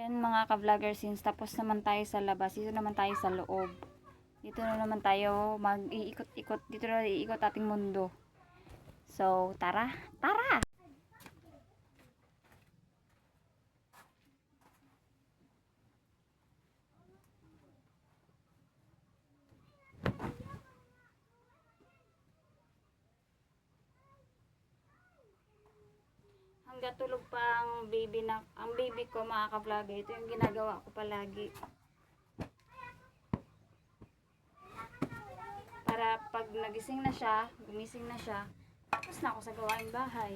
Ayan mga ka-vlogger, since tapos naman tayo sa labas, dito naman tayo sa loob. Dito na naman tayo mag-iikot-ikot, dito na iikot ating mundo. So, tara! Tara! Hanggang tulog pa ang baby ko mga ka-vlogger. Ito yung ginagawa ko palagi. Para pag nagising na siya, gumising na siya, tapos na ako sa gawaing bahay.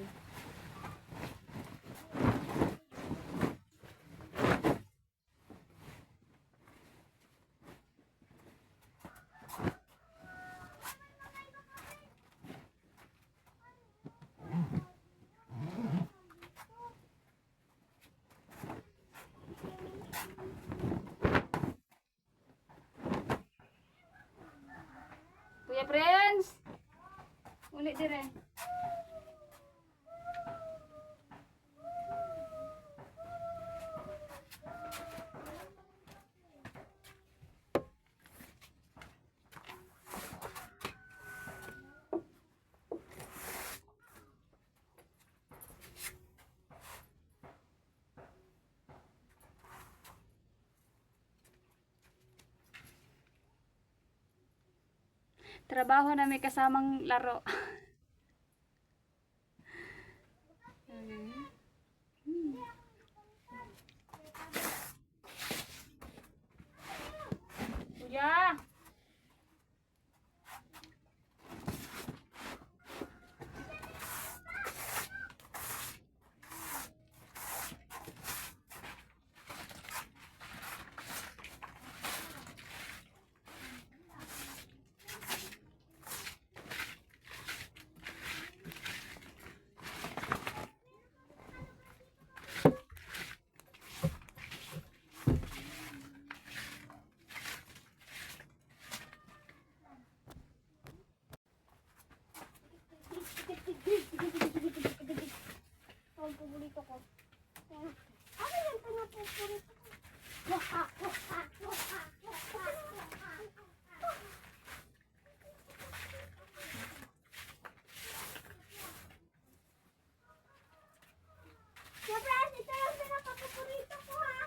Kuya Prince! Ulit dire. Trabaho na may kasamang laro. Kuya! Ang paborito ko. Ano yan? Ito na paborito ko. Siyempre, ito yung pinaka-paborito ko, ha?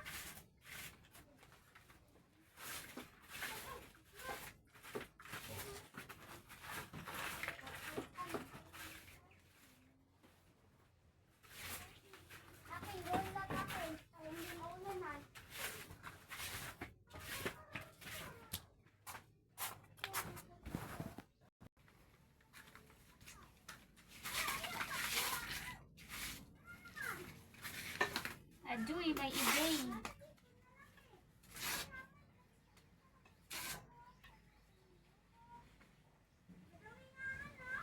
Ajuy, may ibay.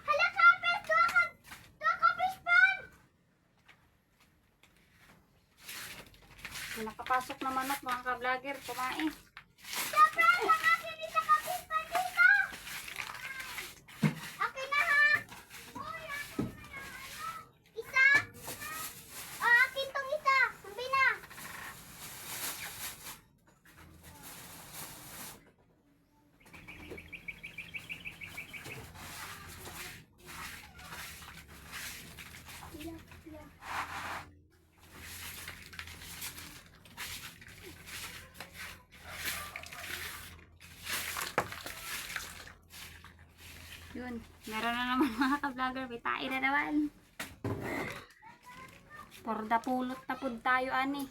Hala, kapit! Doon ka, pispan! Nakapasok na manok mga ka-vlogger, kumain. Siyempre, ang akin isa ka, pispan dito! Akin na, ha? Isa? O, akin tong isa. Sabi na. Yun, meron na naman mga ka-vlogger, may tae na naman. Porda pulot tapod tayo ani.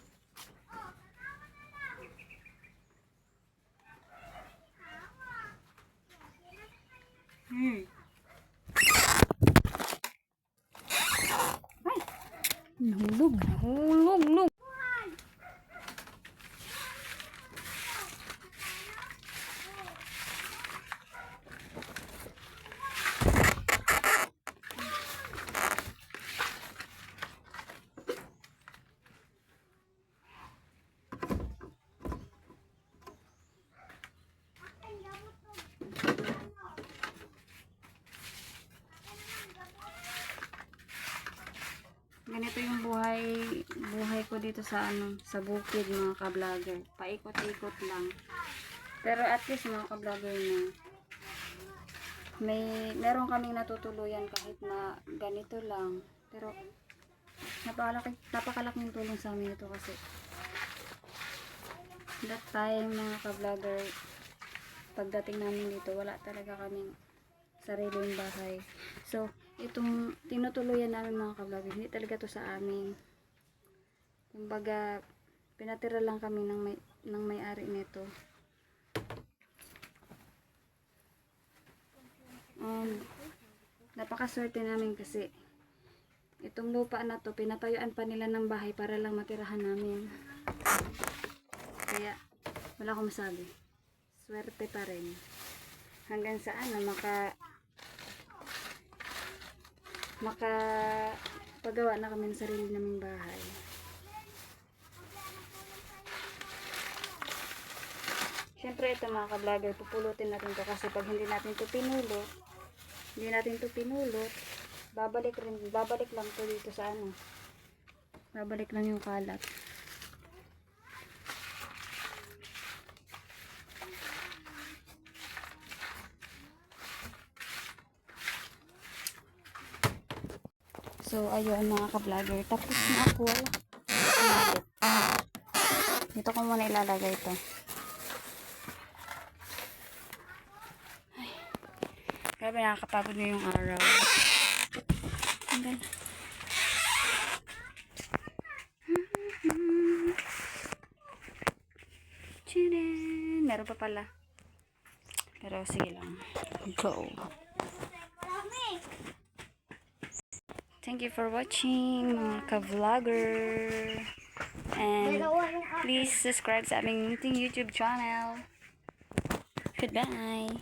Ay, nahulog, nahulog. Ganito yung buhay ko ko dito sa sa bukid mga ka-vlogger. Paikot-ikot lang. Pero at least mga ka-vlogger na meron kaming natutuluyan kahit na ganito lang. Pero napakalaking tulong sa amin ito kasi that time mga ka-vlogger, pagdating namin dito wala talaga kaming sariling bahay. So itong tinutuluyan namin mga ka-vlogger, hindi talaga to sa amin. Kumbaga pinatira lang kami ng may-ari nito. And napakaswerte namin kasi itong lupa na to pinatayuan pa nila ng bahay para lang matirahan namin. Kaya wala akong masabi, swerte pa rin hanggang sa makapagawa na kami ng sarili naming bahay. Syempre ito mga ka-vlogger, pupulutin natin to kasi pag hindi natin to pinulot, babalik lang to dito sa babalik lang yung kalat. So ayun mga ka-vlogger, tapos na ako. Dito ko muna ilalagay ito. Grabe, nakakapagod na yung araw. Hanggang Tcharan! Meron pa pala. Pero sige lang. Go. Thank you for watching mga ka-vlogger. And please subscribe sa aming YouTube channel. Goodbye.